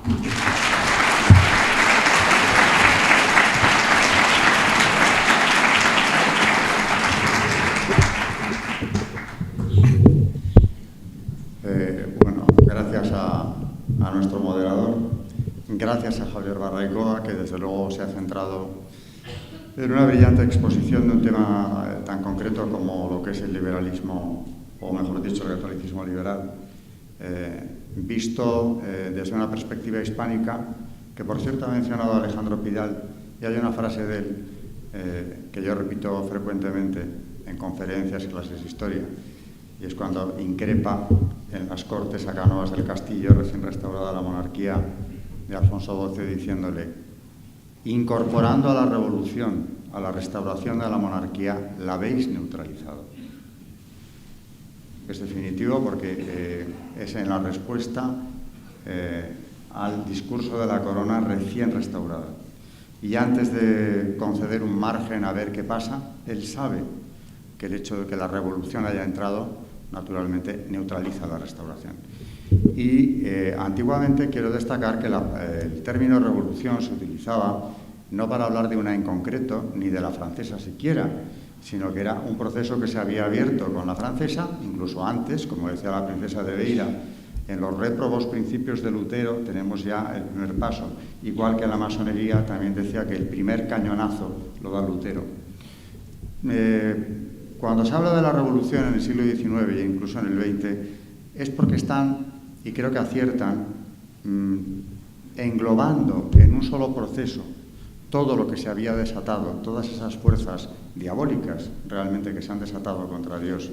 Bueno, gracias a nuestro moderador, gracias a Javier Barraicoa, que desde luego se ha centrado en una brillante exposición de un tema tan concreto como lo que es el liberalismo, o mejor dicho, el catolicismo liberal, visto desde una perspectiva hispánica, que por cierto ha mencionado Alejandro Pidal, y hay una frase de él que yo repito frecuentemente en conferencias y clases de historia, y es cuando increpa en las Cortes a Cánovas del Castillo, recién restaurada la monarquía de Alfonso XII, diciéndole: incorporando a la revolución, a la restauración de la monarquía, la habéis neutralizado. Es definitivo porque es en la respuesta al discurso de la corona recién restaurada. Y antes de conceder un margen a ver qué pasa, él sabe que el hecho de que la revolución haya entrado, naturalmente, neutraliza la restauración. Y antiguamente quiero destacar que el término revolución se utilizaba no para hablar de una en concreto, ni de la francesa siquiera, sino que era un proceso que se había abierto con la francesa, incluso antes, como decía la princesa de Beira, en los réprobos principios de Lutero tenemos ya el primer paso, igual que en la masonería también decía que el primer cañonazo lo da Lutero. Cuando se habla de la revolución en el siglo XIX e incluso en el XX, es porque están, y creo que aciertan, englobando en un solo proceso todo lo que se había desatado, todas esas fuerzas diabólicas realmente que se han desatado contra Dios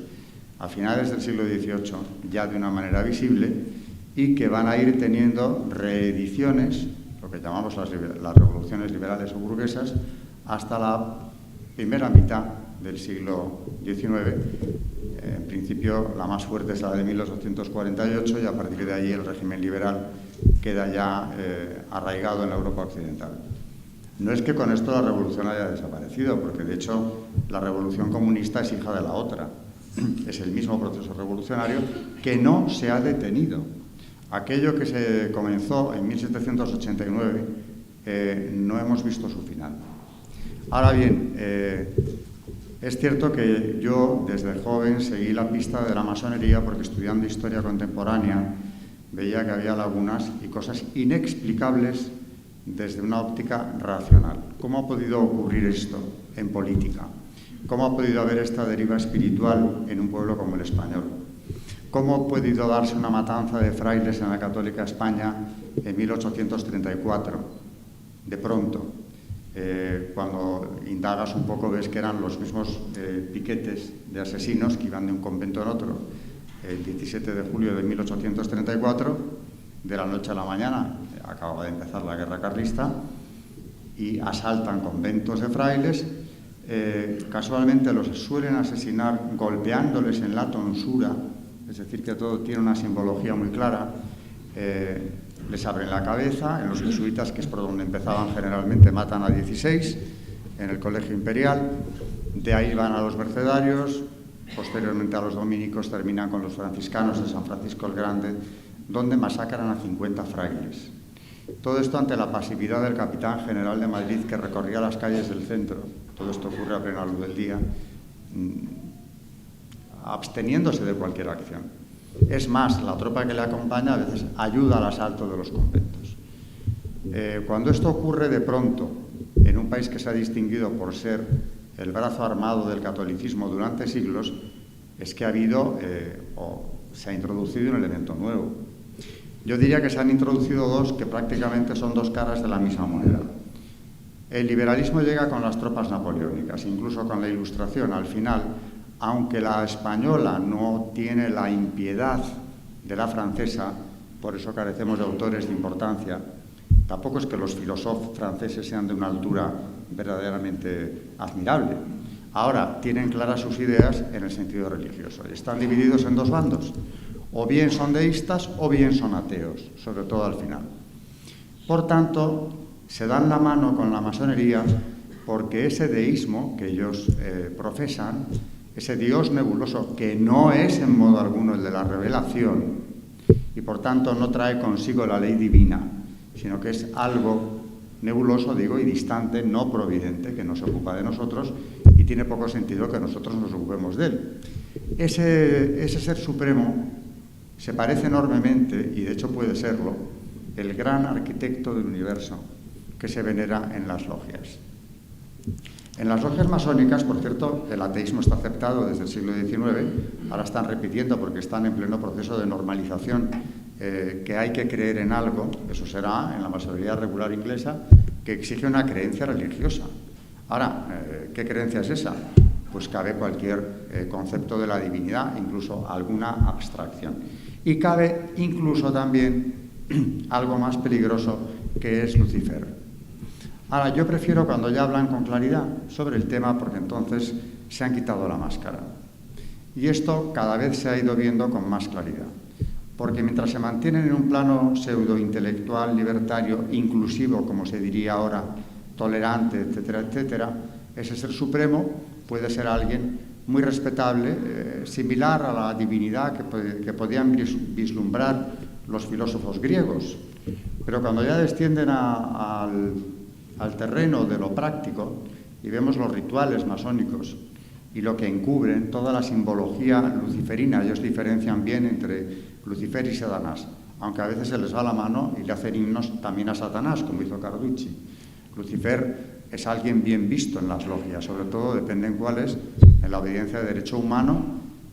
a finales del siglo XVIII, ya de una manera visible, y que van a ir teniendo reediciones, lo que llamamos las revoluciones liberales o burguesas, hasta la primera mitad del siglo XIX. En principio, la más fuerte es la de 1848, y a partir de ahí el régimen liberal queda ya arraigado en la Europa occidental. No es que con esto la revolución haya desaparecido, porque de hecho la revolución comunista es hija de la otra. Es el mismo proceso revolucionario que no se ha detenido. Aquello que se comenzó en 1789 no hemos visto su final. Ahora bien, es cierto que yo desde joven seguí la pista de la masonería porque estudiando historia contemporánea veía que había lagunas y cosas inexplicables desde una óptica racional. ¿Cómo ha podido ocurrir esto en política? ¿Cómo ha podido haber esta deriva espiritual en un pueblo como el español? ¿Cómo ha podido darse una matanza de frailes en la católica España en 1834? De pronto, cuando indagas un poco ves que eran los mismos piquetes de asesinos que iban de un convento en otro. El 17 de julio de 1834, de la noche a la mañana, acababa de empezar la guerra carlista, y asaltan conventos de frailes. Casualmente los suelen asesinar golpeándoles en la tonsura, es decir, que todo tiene una simbología muy clara. Les abren la cabeza, en los jesuitas, que es por donde empezaban generalmente, matan a 16 en el Colegio Imperial, de ahí van a los mercedarios, posteriormente a los dominicos, terminan con los franciscanos de San Francisco el Grande, donde masacran a 50 frailes. Todo esto ante la pasividad del capitán general de Madrid, que recorría las calles del centro. Todo esto ocurre a plena luz del día, absteniéndose de cualquier acción. Es más, la tropa que le acompaña a veces ayuda al asalto de los conventos. Cuando esto ocurre de pronto, en un país que se ha distinguido por ser el brazo armado del catolicismo durante siglos, es que ha habido o se ha introducido un elemento nuevo. Yo diría que se han introducido dos que prácticamente son dos caras de la misma moneda. El liberalismo llega con las tropas napoleónicas, incluso con la Ilustración. Al final, aunque la española no tiene la impiedad de la francesa, por eso carecemos de autores de importancia, tampoco es que los filósofos franceses sean de una altura verdaderamente admirable. Ahora, tienen claras sus ideas en el sentido religioso. Están divididos en dos bandos. O bien son deístas o bien son ateos, sobre todo al final. Por tanto, se dan la mano con la masonería porque ese deísmo que ellos profesan, ese Dios nebuloso, que no es en modo alguno el de la revelación, y por tanto no trae consigo la ley divina, sino que es algo nebuloso, digo, y distante, no providente, que no se ocupa de nosotros y tiene poco sentido que nosotros nos ocupemos de él. Ese ser supremo se parece enormemente, y de hecho puede serlo, el gran arquitecto del universo que se venera en las logias. En las logias masónicas, por cierto, el ateísmo está aceptado desde el siglo XIX, ahora están repitiendo porque están en pleno proceso de normalización, que hay que creer en algo, eso será en la masonería regular inglesa, que exige una creencia religiosa. Ahora, ¿qué creencia es esa? Pues cabe cualquier concepto de la divinidad, incluso alguna abstracción. Y cabe incluso también algo más peligroso, que es Lucifer. Ahora, yo prefiero cuando ya hablan con claridad sobre el tema, porque entonces se han quitado la máscara. Y esto cada vez se ha ido viendo con más claridad. Porque mientras se mantienen en un plano pseudo-intelectual, libertario, inclusivo, como se diría ahora, tolerante, etcétera, etcétera, ese ser supremo puede ser alguien muy respetable, similar a la divinidad que podían vislumbrar los filósofos griegos. Pero cuando ya descienden al terreno de lo práctico y vemos los rituales masónicos y lo que encubren, toda la simbología luciferina, ellos diferencian bien entre Lucifer y Satanás, aunque a veces se les va la mano y le hacen himnos también a Satanás, como hizo Carducci. Lucifer es alguien bien visto en las logias, sobre todo dependen cuáles, en la obediencia de derecho humano.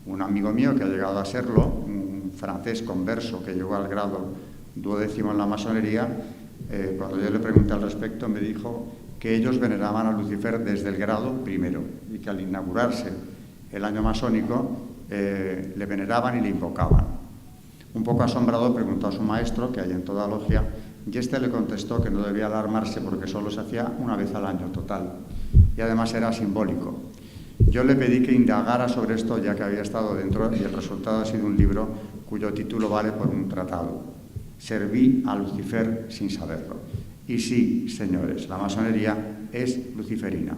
Un amigo mío que ha llegado a serlo, un francés converso que llegó al grado 12º en la masonería, cuando yo le pregunté al respecto me dijo que ellos veneraban a Lucifer desde el grado 1 y que al inaugurarse el año masónico le veneraban y le invocaban. Un poco asombrado preguntó a su maestro, que hay en toda logia, y este le contestó que no debía alarmarse porque solo se hacía una vez al año total y además era simbólico. Yo le pedí que indagara sobre esto ya que había estado dentro y el resultado ha sido un libro cuyo título vale por un tratado. Serví a Lucifer sin saberlo. Y sí, señores, la masonería es luciferina.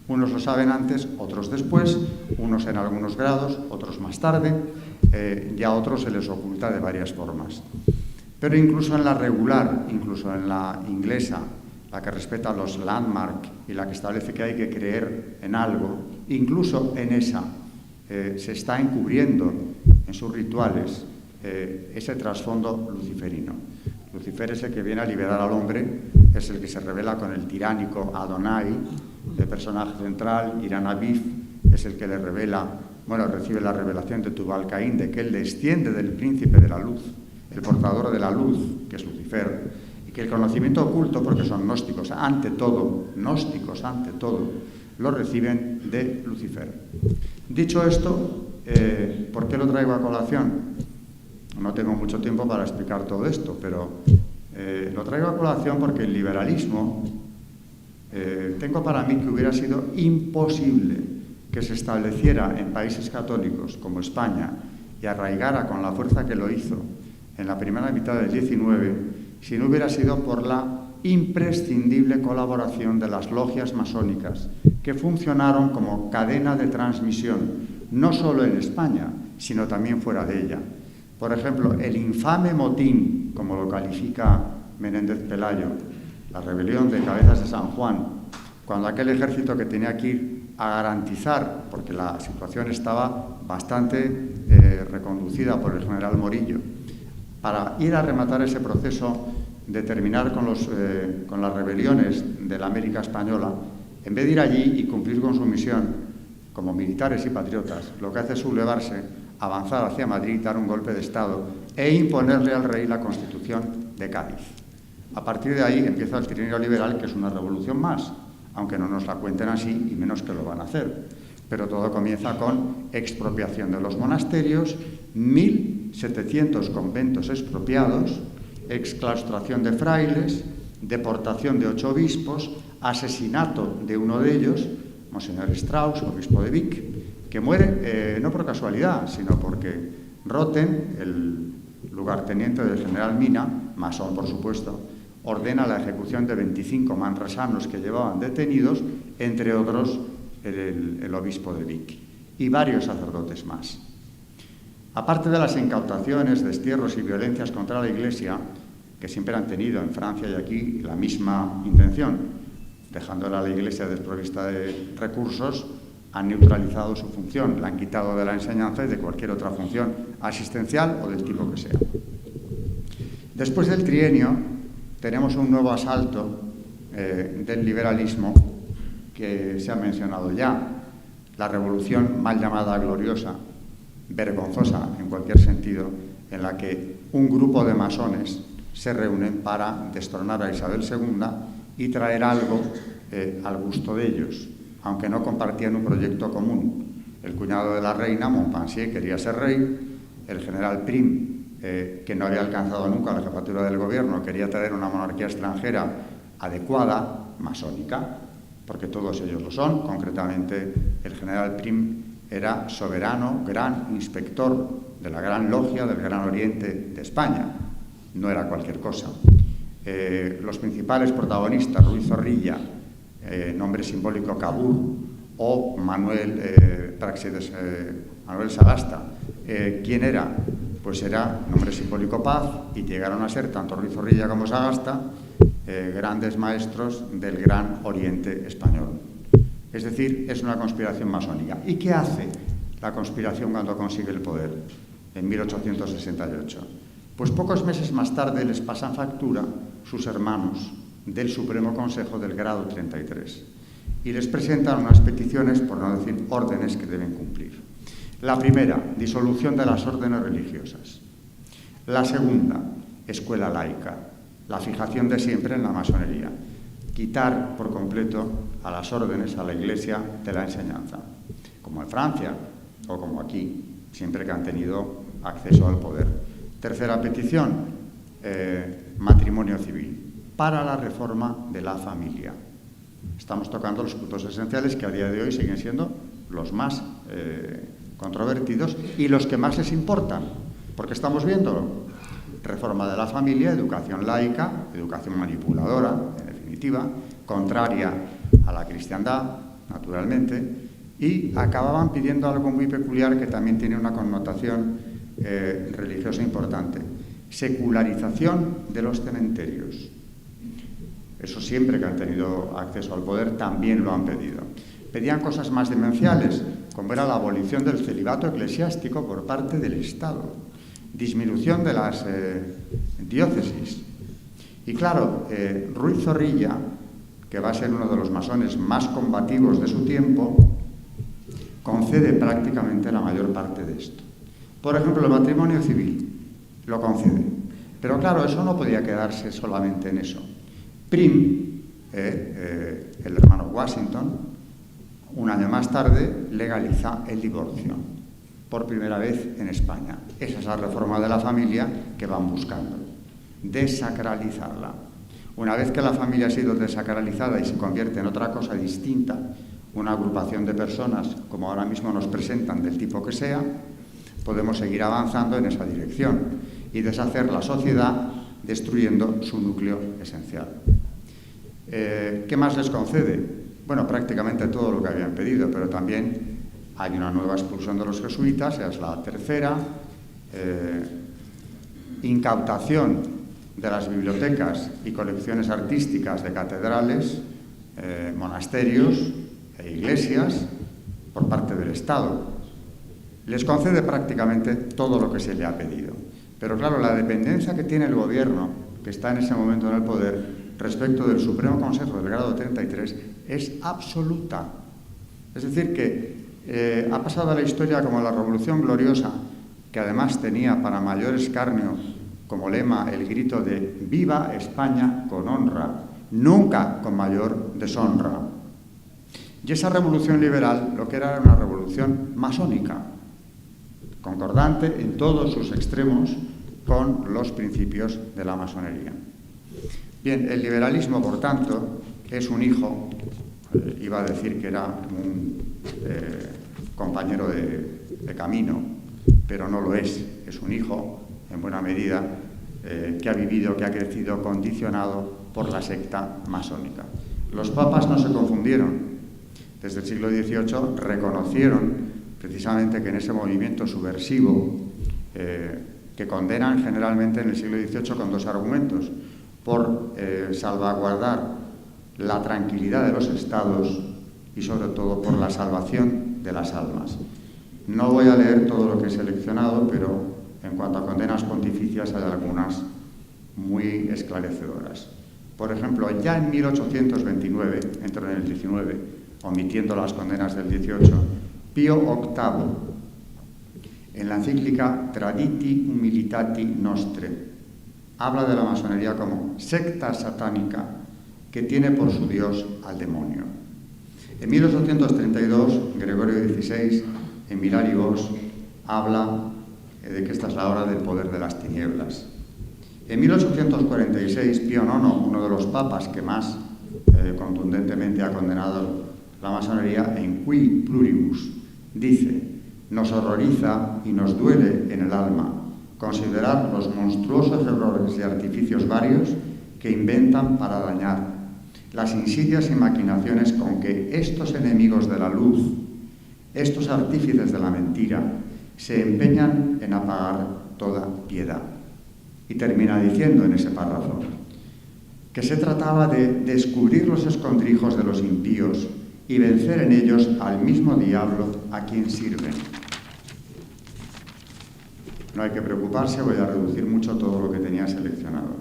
Unos lo saben antes, otros después, unos en algunos grados, otros más tarde, y a otros se les oculta de varias formas. Pero incluso en la regular, incluso en la inglesa, la que respeta los landmark y la que establece que hay que creer en algo, incluso en esa se está encubriendo en sus rituales ese trasfondo luciferino. Lucifer es el que viene a liberar al hombre, es el que se revela con el tiránico Adonai, el personaje central, Irán Abif, es el que le revela, recibe la revelación de Tubal-Caín, de que él desciende del príncipe de la luz, el portador de la luz, que es Lucifer, y que el conocimiento oculto, porque son gnósticos ante todo, lo reciben de Lucifer. Dicho esto, ¿por qué lo traigo a colación? No tengo mucho tiempo para explicar todo esto, pero lo traigo a colación porque el liberalismo, tengo para mí que hubiera sido imposible que se estableciera en países católicos como España y arraigara con la fuerza que lo hizo en la primera mitad del XIX, si no hubiera sido por la imprescindible colaboración de las logias masónicas, que funcionaron como cadena de transmisión, no solo en España, sino también fuera de ella. Por ejemplo, el infame motín, como lo califica Menéndez Pelayo, la rebelión de Cabezas de San Juan, cuando aquel ejército que tenía que ir a garantizar, porque la situación estaba bastante reconducida por el general Morillo, para ir a rematar ese proceso de terminar con las rebeliones de la América Española, en vez de ir allí y cumplir con su misión como militares y patriotas, lo que hace es sublevarse, avanzar hacia Madrid, dar un golpe de Estado e imponerle al rey la Constitución de Cádiz. A partir de ahí empieza el trienio liberal, que es una revolución más, aunque no nos la cuenten así y menos que lo van a hacer. Pero todo comienza con expropiación de los monasterios, 1.700 conventos expropiados, exclaustración de frailes, deportación de 8 obispos, asesinato de uno de ellos, Monseñor Strauss, obispo de Vic, que muere no por casualidad, sino porque Roten, el lugarteniente del general Mina, masón por supuesto, ordena la ejecución de 25 manresanos que llevaban detenidos, entre otros el obispo de Vic y varios sacerdotes más. Aparte de las incautaciones, destierros y violencias contra la Iglesia, que siempre han tenido en Francia y aquí la misma intención. Dejándola a la Iglesia desprovista de recursos, han neutralizado su función, la han quitado de la enseñanza y de cualquier otra función asistencial o del tipo que sea. Después del trienio tenemos un nuevo asalto del liberalismo que se ha mencionado ya, la revolución mal llamada gloriosa, vergonzosa en cualquier sentido, en la que un grupo de masones se reúnen para destronar a Isabel II y traer algo al gusto de ellos, aunque no compartían un proyecto común. El cuñado de la reina, Montpensier, quería ser rey, el general Prim, que no había alcanzado nunca la jefatura del gobierno, quería traer una monarquía extranjera adecuada, masónica, porque todos ellos lo son. Concretamente, el general Prim era soberano, gran inspector de la Gran Logia del Gran Oriente de España. No era cualquier cosa. Los principales protagonistas, Ruiz Zorrilla, nombre simbólico Cabur, o Manuel Sagasta. ¿Quién era? Pues era nombre simbólico Paz, y llegaron a ser tanto Ruiz Zorrilla como Sagasta grandes maestros del Gran Oriente español. Es decir, es una conspiración masónica. ¿Y qué hace la conspiración cuando consigue el poder en 1868? Pues pocos meses más tarde les pasan factura sus hermanos del Supremo Consejo del Grado 33 y les presentan unas peticiones, por no decir órdenes, que deben cumplir. La primera, disolución de las órdenes religiosas. La segunda, escuela laica, la fijación de siempre en la masonería, quitar por completo a las órdenes, a la Iglesia, de la enseñanza, como en Francia o como aquí, siempre que han tenido acceso al poder. Tercera petición, matrimonio civil, para la reforma de la familia. Estamos tocando los puntos esenciales que a día de hoy siguen siendo los más controvertidos y los que más les importan, porque estamos viéndolo. Reforma de la familia, educación laica, educación manipuladora, en definitiva, contraria a la cristiandad, naturalmente, y acababan pidiendo algo muy peculiar que también tiene una connotación religiosa importante: secularización de los cementerios. Eso siempre que han tenido acceso al poder también lo han pedido. Pedían cosas más demenciales, como era la abolición del celibato eclesiástico por parte del Estado, disminución de las diócesis. Y claro, Ruiz Zorrilla, que va a ser uno de los masones más combativos de su tiempo, concede prácticamente la mayor parte de esto. Por ejemplo, el matrimonio civil lo concede. Pero claro, eso no podía quedarse solamente en eso. Prim, el hermano Washington, un año más tarde legaliza el divorcio, por primera vez en España. Esa es la reforma de la familia que van buscando, desacralizarla. Una vez que la familia ha sido desacralizada y se convierte en otra cosa distinta, una agrupación de personas, como ahora mismo nos presentan, del tipo que sea, podemos seguir avanzando en esa dirección y deshacer la sociedad destruyendo su núcleo esencial. ¿Qué más les concede? Bueno, prácticamente todo lo que habían pedido, pero también hay una nueva expulsión de los jesuitas, es la tercera, incautación de las bibliotecas y colecciones artísticas de catedrales, monasterios e iglesias por parte del Estado. Les concede prácticamente todo lo que se le ha pedido. Pero claro, la dependencia que tiene el gobierno, que está en ese momento en el poder, respecto del Supremo Consejo del Grado 33, es absoluta. Es decir, que ha pasado a la historia como la Revolución Gloriosa, que además tenía para mayor escarnio como lema el grito de «Viva España con honra», nunca con mayor deshonra. Y esa revolución liberal lo que era una revolución masónica, concordante en todos sus extremos con los principios de la masonería. Bien, el liberalismo, por tanto, es un hijo, iba a decir que era un compañero de camino, pero no lo es un hijo, en buena medida, que ha vivido, que ha crecido condicionado por la secta masónica. Los papas no se confundieron. Desde el siglo XVIII reconocieron precisamente que en ese movimiento subversivo que condenan generalmente en el siglo XVIII con dos argumentos: por salvaguardar la tranquilidad de los estados y sobre todo por la salvación de las almas. No voy a leer todo lo que he seleccionado, pero en cuanto a condenas pontificias hay algunas muy esclarecedoras. Por ejemplo, ya en 1829, entro en el 19, omitiendo las condenas del 18, Pío VIII, en la encíclica Traditi Humilitati Nostre, habla de la masonería como secta satánica que tiene por su dios al demonio. En 1832, Gregorio XVI, en Miraribus, habla de que esta es la hora del poder de las tinieblas. En 1846, Pío IX, uno de los papas que más contundentemente ha condenado la masonería, en Qui Pluribus, dice: nos horroriza y nos duele en el alma considerar los monstruosos errores y artificios varios que inventan para dañar, las insidias y maquinaciones con que estos enemigos de la luz, estos artífices de la mentira, se empeñan en apagar toda piedad. Y termina diciendo en ese párrafo que se trataba de descubrir los escondrijos de los impíos y vencer en ellos al mismo diablo a quien sirven. No hay que preocuparse, voy a reducir mucho todo lo que tenía seleccionado.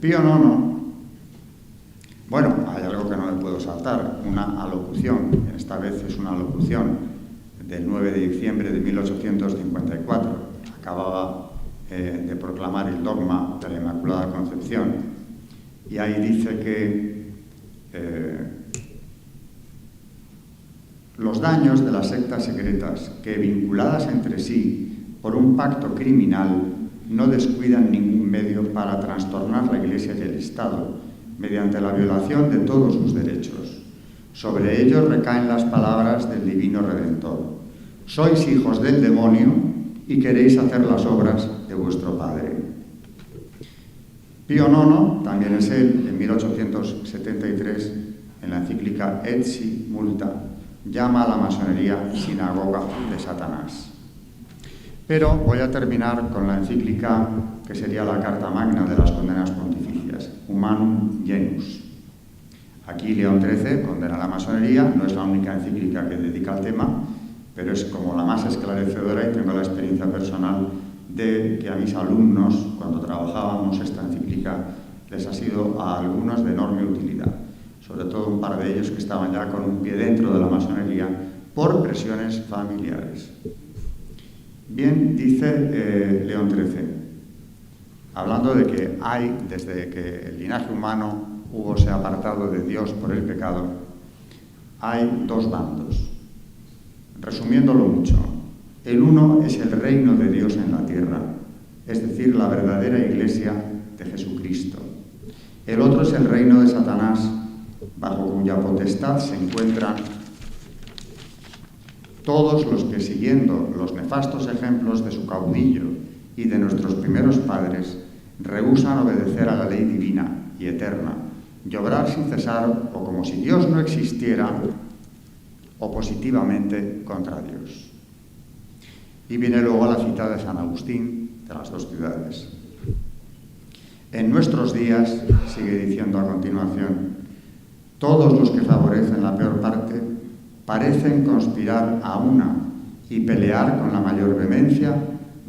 Pío IX, bueno, hay algo que no le puedo saltar, una alocución, esta vez es una alocución del 9 de diciembre de 1854, acababa de proclamar el dogma de la Inmaculada Concepción, y ahí dice que los daños de las sectas secretas que, vinculadas entre sí por un pacto criminal, no descuidan ningún medio para trastornar la Iglesia y el Estado mediante la violación de todos sus derechos. Sobre ellos recaen las palabras del Divino Redentor: sois hijos del demonio y queréis hacer las obras de vuestro Padre. Pío IX, también es él, en 1873, en la encíclica Etsi Multa, llama a la masonería sinagoga de Satanás. Pero voy a terminar con la encíclica que sería la carta magna de las condenas pontificias, Humanum Genus. Aquí León XIII condena a la masonería, no es la única encíclica que dedica al tema, pero es como la más esclarecedora, y tengo la experiencia personal de que a mis alumnos, cuando trabajábamos esta encíclica, les ha sido a algunos de enorme utilidad, sobre todo un par de ellos que estaban ya con un pie dentro de la masonería por presiones familiares. Bien, dice León XIII, hablando de que hay, desde que el linaje humano hubose apartado de Dios por el pecado, hay dos bandos. Resumiéndolo mucho, el uno es el reino de Dios en la tierra, es decir, la verdadera Iglesia de Jesucristo. El otro es el reino de Satanás, bajo cuya potestad se encuentran todos los que, siguiendo los nefastos ejemplos de su caudillo y de nuestros primeros padres, rehúsan obedecer a la ley divina y eterna, y obrar sin cesar o como si Dios no existiera, o positivamente contra Dios. Y viene luego la cita de San Agustín, de las dos ciudades. En nuestros días, sigue diciendo a continuación, todos los que favorecen la peor parte parecen conspirar a una y pelear con la mayor vehemencia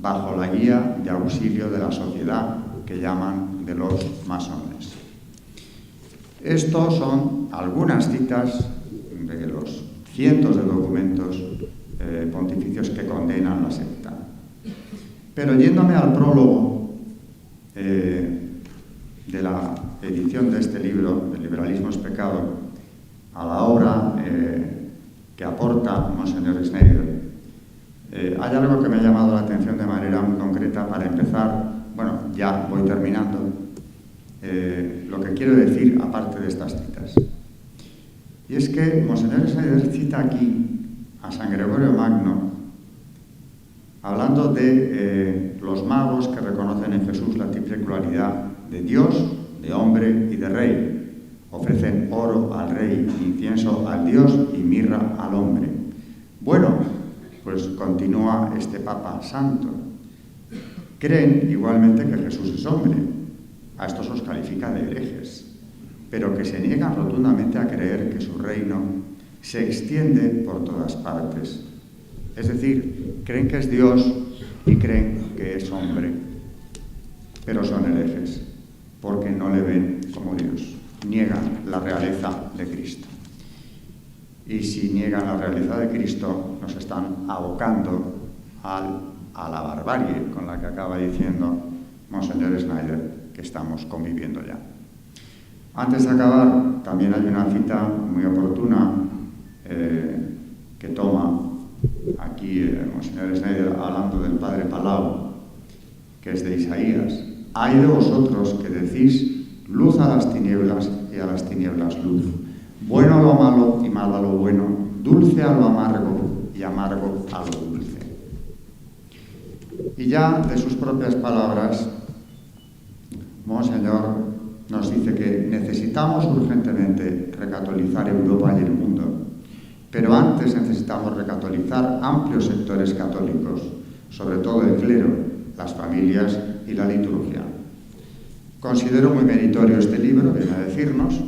bajo la guía y auxilio de la sociedad que llaman de los masones. Estos son algunas citas de los cientos de documentos pontificios que condenan la secta. Pero yéndome al prólogo de la edición de este libro, El liberalismo es pecado, a la obra que aporta Monseñor Schneider, hay algo que me ha llamado la atención de manera muy concreta. Para empezar, bueno, ya voy terminando, lo que quiero decir aparte de estas citas. Y es que Monseñor Schneider cita aquí a San Gregorio Magno, hablando de los magos que reconocen en Jesús la triplicularidad de Dios, de hombre y de rey. Ofrecen oro al rey, incienso al Dios y mirra al hombre. Bueno, pues continúa este Papa Santo. Creen igualmente que Jesús es hombre. A estos los califica de herejes, pero que se niegan rotundamente a creer que su reino se extiende por todas partes. Es decir, creen que es Dios y creen que es hombre, pero son herejes, porque no le ven como Dios. Niegan la realeza de Cristo. Y si niegan la realeza de Cristo, nos están abocando a la barbarie con la que acaba diciendo Monseñor Schneider que estamos conviviendo ya. Antes de acabar, también hay una cita muy oportuna que toma aquí Monseñor Schneider hablando del Padre Palau, que es de Isaías. Hay de vosotros que decís luz a las tinieblas y a las tinieblas luz, bueno a lo malo y malo a lo bueno, dulce a lo amargo y amargo a lo dulce. Y ya de sus propias palabras, Monseñor nos dice que necesitamos urgentemente recatolizar Europa y el mundo, pero antes necesitamos recatolizar amplios sectores católicos, sobre todo el clero, las familias y la liturgia. Considero muy meritorio este libro, viene a decirnos,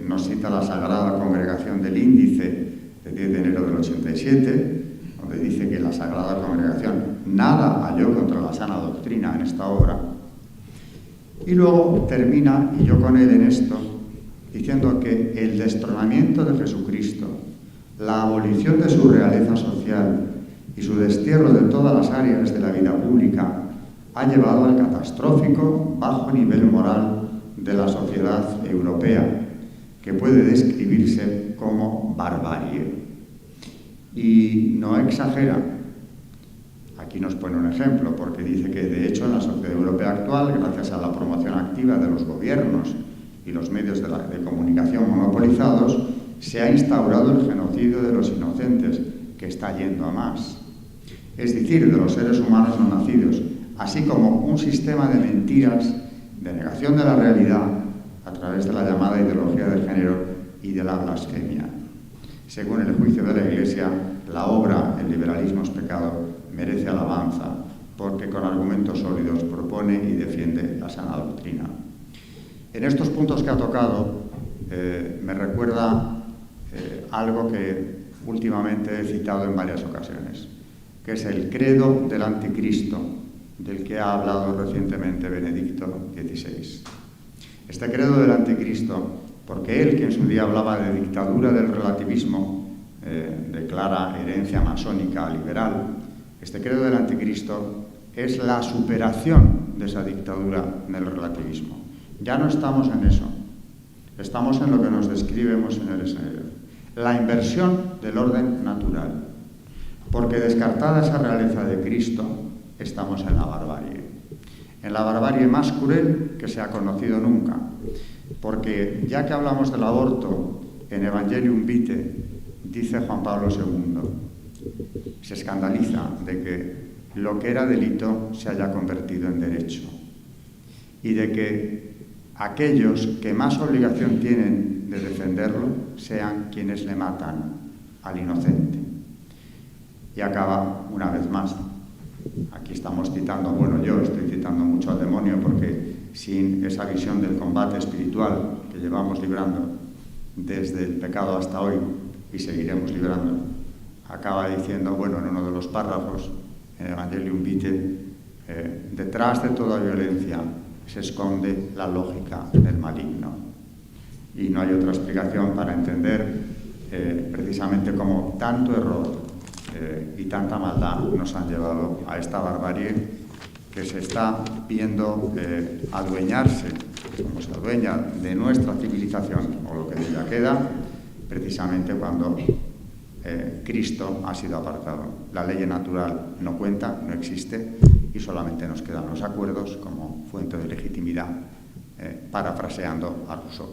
nos cita la Sagrada Congregación del Índice de 10 de enero del 87, donde dice que la Sagrada Congregación nada halló contra la sana doctrina en esta obra. Y luego termina, y yo con él en esto, diciendo que el destronamiento de Jesucristo, la abolición de su realeza social y su destierro de todas las áreas de la vida pública ha llevado al catastrófico bajo nivel moral de la sociedad europea, que puede describirse como barbarie. Y no exagera. Aquí nos pone un ejemplo, porque dice que de hecho en la sociedad europea actual, gracias a la promoción activa de los gobiernos y los medios de comunicación monopolizados, se ha instaurado el genocidio de los inocentes, que está yendo a más. Es decir, de los seres humanos no nacidos, así como un sistema de mentiras, de negación de la realidad, a través de la llamada ideología del género y de la blasfemia. Según el juicio de la Iglesia, la obra El liberalismo es pecado merece alabanza, porque con argumentos sólidos propone y defiende la sana doctrina. En estos puntos que ha tocado, me recuerda algo que últimamente he citado en varias ocasiones, que es el credo del anticristo, del que ha hablado recientemente Benedicto XVI. Este credo del anticristo, porque él, que en su día hablaba de dictadura del relativismo, de clara herencia masónica liberal, este credo del anticristo es la superación de esa dictadura del relativismo. Ya no estamos en eso, estamos en lo que nos describe Monseñor Schneider, la inversión del orden natural, porque descartada esa realeza de Cristo, estamos en la barbarie más cruel que se ha conocido nunca, porque ya que hablamos del aborto en Evangelium Vitae, dice Juan Pablo II, se escandaliza de que lo que era delito se haya convertido en derecho y de que aquellos que más obligación tienen de defenderlo sean quienes le matan al inocente. Y acaba una vez más. Aquí estamos citando, bueno, yo estoy citando mucho al demonio porque sin esa visión del combate espiritual que llevamos librando desde el pecado hasta hoy y seguiremos librando, acaba diciendo, bueno, en uno de los párrafos, en Evangelium Vitae, detrás de toda violencia se esconde la lógica del maligno. Y no hay otra explicación para entender precisamente cómo tanto error y tanta maldad nos han llevado a esta barbarie que se está viendo adueñarse, como se adueña de nuestra civilización o lo que de ella queda, precisamente cuando Cristo ha sido apartado. La ley natural no cuenta, no existe, y solamente nos quedan los acuerdos como fuente de legitimidad, parafraseando a Rousseau.